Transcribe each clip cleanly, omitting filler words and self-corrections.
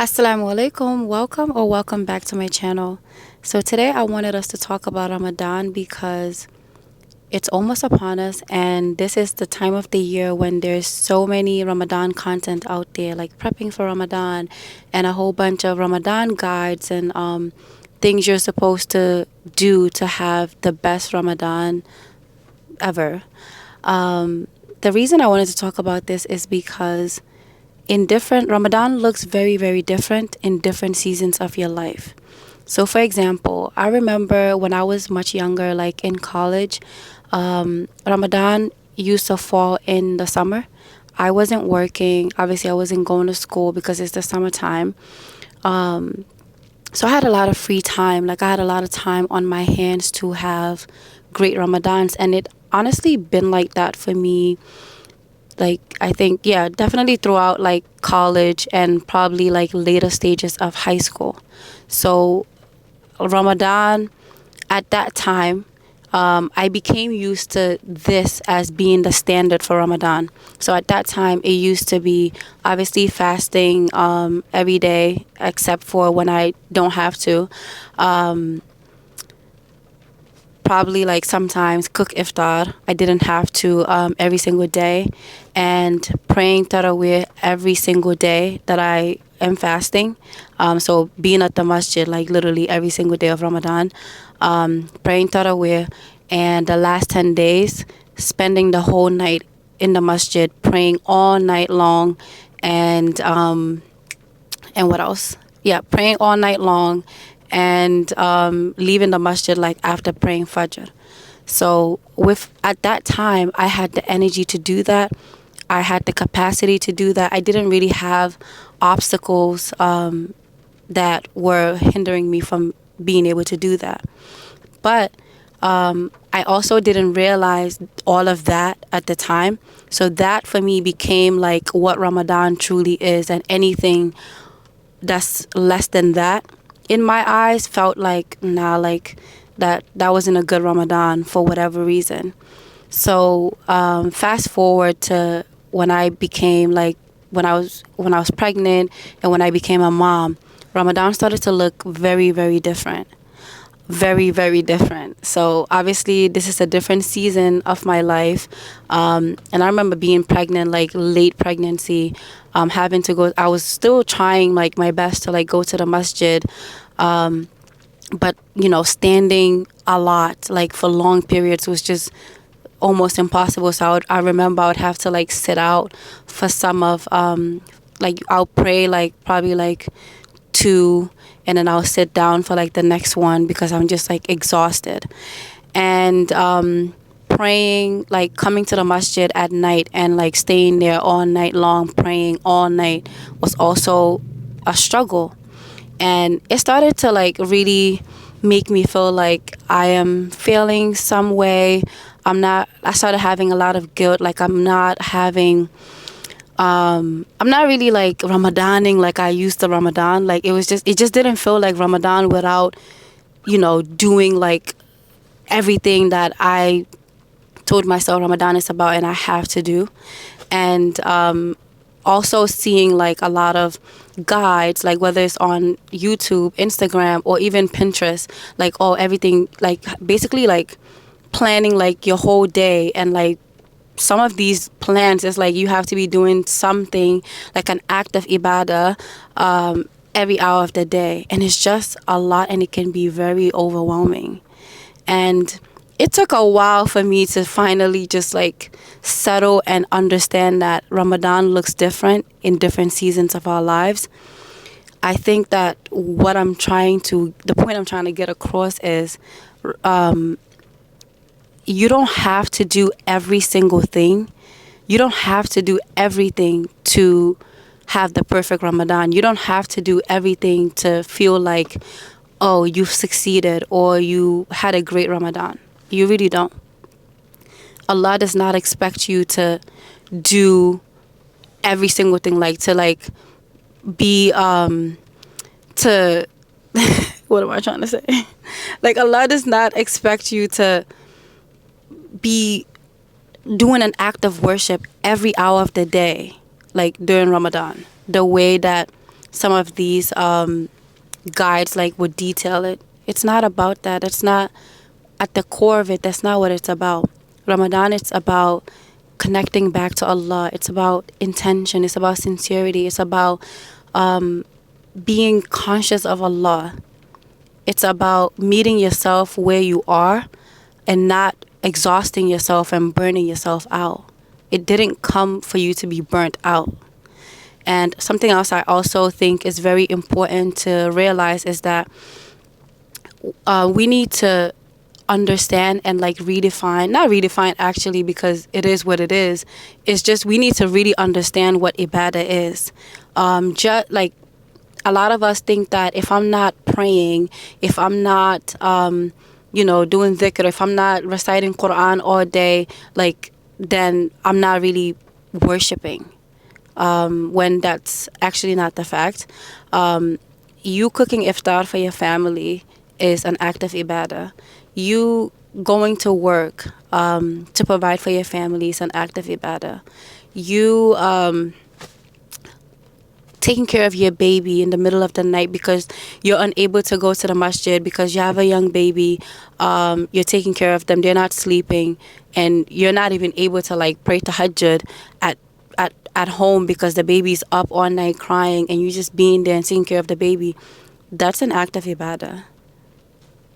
Assalamu alaikum. Welcome back to my channel. So today I wanted us to talk about Ramadan because it's almost upon us, and this is the time of the year when there's so many Ramadan content out there, like prepping for Ramadan and a whole bunch of Ramadan guides and things you're supposed to do to have the best Ramadan ever. The reason I wanted to talk about this is because in different Ramadan looks very, very different in different seasons of your life. So for example, I remember when I was much younger, like in college, Ramadan used to fall in the summer. I wasn't working. Obviously, I wasn't going to school because it's the summertime. So I had a lot of free time. Like I had a lot of time on my hands to have great Ramadans, and it honestly been like that for me. Like I think, yeah, definitely throughout like college and probably like later stages of high school. So Ramadan at that time, I became used to this as being the standard for Ramadan. So at that time, it used to be obviously fasting every day, except for when I don't have to. Um, Probably like sometimes cook iftar. I didn't have to every single day, and praying tarawih every single day that I am fasting. So being at the masjid like literally every single day of Ramadan, praying tarawih, and the last 10 days spending the whole night in the masjid praying all night long, and what else? Yeah, praying all night long and leaving the masjid like after praying Fajr. So with at that time, I had the energy to do that. I had the capacity to do that. I didn't really have obstacles that were hindering me from being able to do that. But I also didn't realize all of that at the time. So that for me became like what Ramadan truly is, and anything that's less than that in my eyes felt like nah, like that wasn't a good Ramadan for whatever reason. So fast forward to when I became like when I was pregnant and when I became a mom, Ramadan started to look very, very different. Very, very different. So obviously this is a different season of my life. And I remember being pregnant, like late pregnancy, having to go, I was still trying like my best to like go to the masjid. But standing a lot, like for long periods was just almost impossible. So I remember I would have to like sit out for some of, like I'll pray like probably like two, and then I'll sit down for like the next one because I'm just like exhausted. And praying, like coming to the masjid at night and like staying there all night long, praying all night was also a struggle. And it started to like really make me feel like I am failing some way. I started having a lot of guilt, like I'm not really like Ramadaning like I used to Ramadan. Like it just didn't feel like Ramadan without, doing like everything that I told myself Ramadan is about and I have to do. And also seeing like a lot of guides, like whether it's on YouTube, Instagram, or even Pinterest, like everything, like basically like planning like your whole day. And like some of these plans is like you have to be doing something like an act of ibadah every hour of the day, and it's just a lot, and it can be very overwhelming. And it took a while for me to finally just like settle and understand that Ramadan looks different in different seasons of our lives. I think that the point I'm trying to get across is you don't have to do every single thing. You don't have to do everything to have the perfect Ramadan. You don't have to do everything to feel like, oh, you've succeeded or you had a great Ramadan. You really don't. Allah does not expect you to do every single thing, like to like be to what am I trying to say? Like Allah does not expect you to be doing an act of worship every hour of the day, like during Ramadan, the way that some of these guides like would detail it. It's not about that. It's not at the core of it. That's not what it's about. Ramadan, it's about connecting back to Allah. It's about intention. It's about sincerity. It's about being conscious of Allah. It's about meeting yourself where you are and not exhausting yourself and burning yourself out. It didn't come for you to be burnt out. And something else I also think is very important to realize is that we need to understand and like redefine, not redefine actually, because it is what it is. It's just we need to really understand what ibadah is. Just like a lot of us think that if I'm not praying, if I'm not, doing dhikr, if I'm not reciting Quran all day, like then I'm not really worshiping. When that's actually not the fact. You cooking iftar for your family is an act of ibadah. You going to work to provide for your family is an act of ibadah. You taking care of your baby in the middle of the night because you're unable to go to the masjid because you have a young baby, you're taking care of them, they're not sleeping, and you're not even able to like pray tahajjud at home because the baby's up all night crying and you just being there and taking care of the baby. That's an act of ibadah.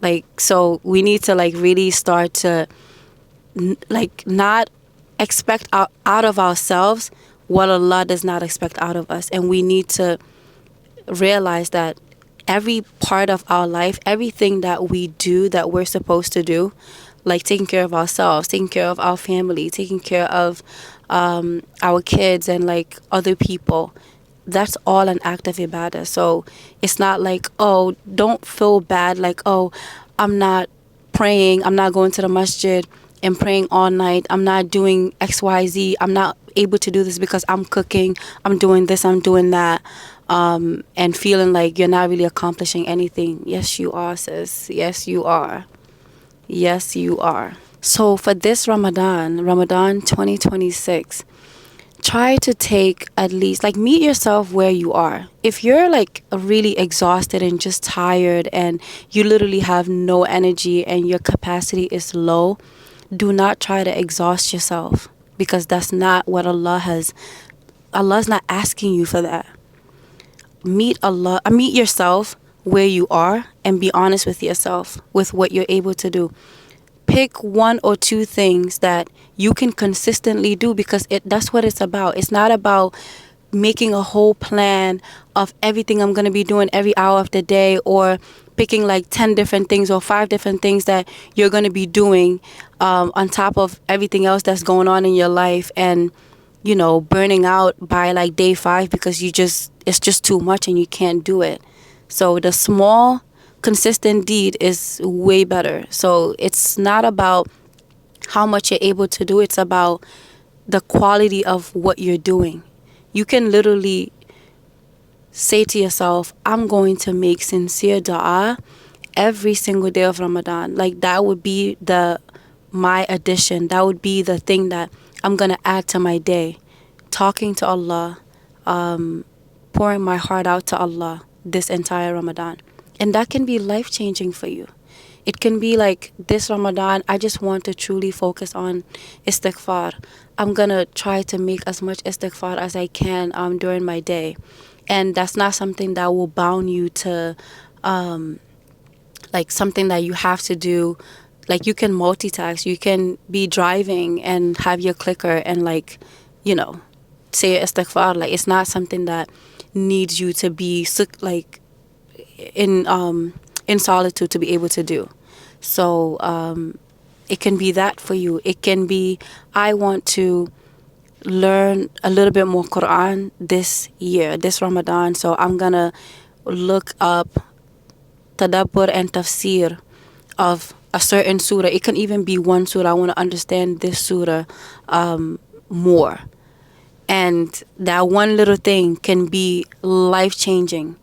Like, so we need to like really start to not expect out of ourselves what Allah does not expect out of us. And we need to realize that every part of our life, everything that we do that we're supposed to do, like taking care of ourselves, taking care of our family, taking care of our kids and like other people, that's all an act of ibadah. So it's not like, oh, don't feel bad, like, oh, I'm not praying, I'm not going to the masjid and praying all night, I'm not doing XYZ, I'm not able to do this because I'm cooking, I'm doing this, I'm doing that, and feeling like you're not really accomplishing anything. Yes, you are, sis. Yes, you are. Yes, you are. So for this Ramadan 2026, try to take at least, like, meet yourself where you are. If you're like really exhausted and just tired and you literally have no energy and your capacity is low, do not try to exhaust yourself, because that's not what Allah's not asking you for that. Meet yourself where you are and be honest with yourself with what you're able to do. Pick one or two things that you can consistently do, because that's what it's about. It's not about making a whole plan of everything I'm going to be doing every hour of the day, or picking like 10 different things or 5 different things that you're going to be doing on top of everything else that's going on in your life, and burning out by like day 5 because it's just too much and you can't do it. So the small consistent deed is way better. So it's not about how much you're able to do, it's about the quality of what you're doing. You can literally say to yourself, I'm going to make sincere dua every single day of Ramadan. Like, that would be my addition. That would be the thing that I'm going to add to my day. Talking to Allah, pouring my heart out to Allah this entire Ramadan. And that can be life-changing for you. It can be like, this Ramadan, I just want to truly focus on istighfar. I'm going to try to make as much istighfar as I can during my day. And that's not something that will bound you to like something that you have to do. Like, you can multitask. You can be driving and have your clicker and like, say istighfar. Like, it's not something that needs you to be like in solitude to be able to do. So it can be that for you. It can be, I want to learn a little bit more Quran this year, this Ramadan. So I'm gonna look up tadabbur and tafsir of a certain surah. It can even be one surah. I want to understand this surah more. And that one little thing can be life-changing.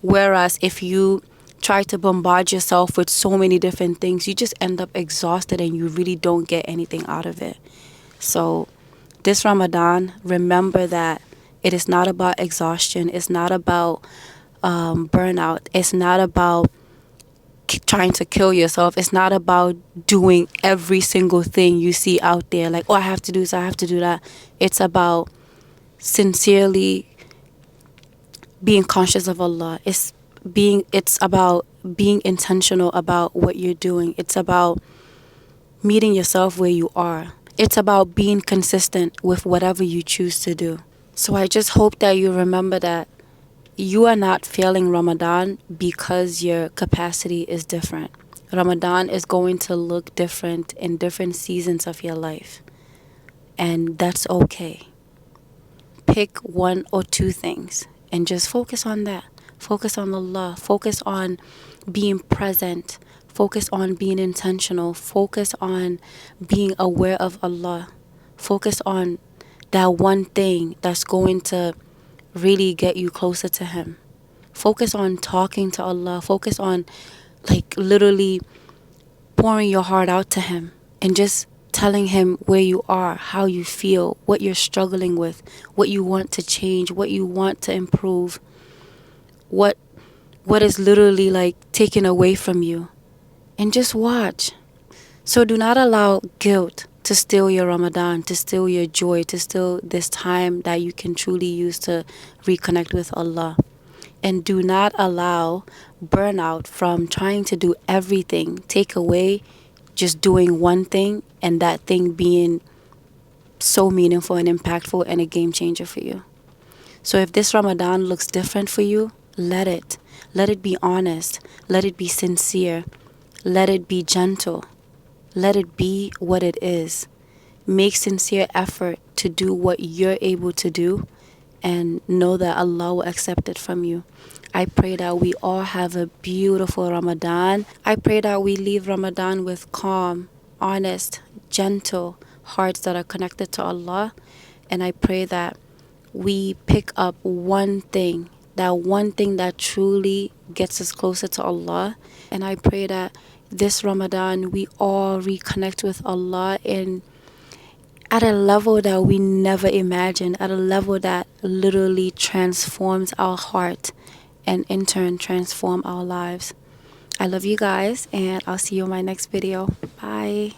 Whereas if you try to bombard yourself with so many different things, you just end up exhausted and you really don't get anything out of it. So this Ramadan, remember that It is not about exhaustion. It's not about burnout. It's not about trying to kill yourself. It's not about doing every single thing you see out there. Like, oh, I have to do this, I have to do that. It's about sincerely being conscious of Allah. It's about being intentional about what you're doing. It's about meeting yourself where you are. It's about being consistent with whatever you choose to do. So I just hope that you remember that you are not failing Ramadan because your capacity is different. Ramadan is going to look different in different seasons of your life. And that's okay. Pick one or two things and just focus on that. Focus on Allah. Focus on being present. Focus on being intentional. Focus on being aware of Allah. Focus on that one thing that's going to really get you closer to Him. Focus on talking to Allah. Focus on like literally pouring your heart out to Him and just telling Him where you are, how you feel, what you're struggling with, what you want to change, what you want to improve, what is literally like taken away from you. And just watch. So do not allow guilt to steal your Ramadan, to steal your joy, to steal this time that you can truly use to reconnect with Allah. And do not allow burnout from trying to do everything take away just doing one thing and that thing being so meaningful and impactful and a game changer for you. So if this Ramadan looks different for you, let it. Let it be honest. Let it be sincere. Let it be gentle. Let it be what it is. Make sincere effort to do what you're able to do and know that Allah will accept it from you. I pray that we all have a beautiful Ramadan. I pray that we leave Ramadan with calm, honest, gentle hearts that are connected to Allah. And I pray that we pick up one thing that truly gets us closer to Allah. And I pray that this Ramadan we all reconnect with Allah at a level that we never imagined, at a level that literally transforms our heart and in turn transform our lives. I love you guys and I'll see you in my next video. Bye.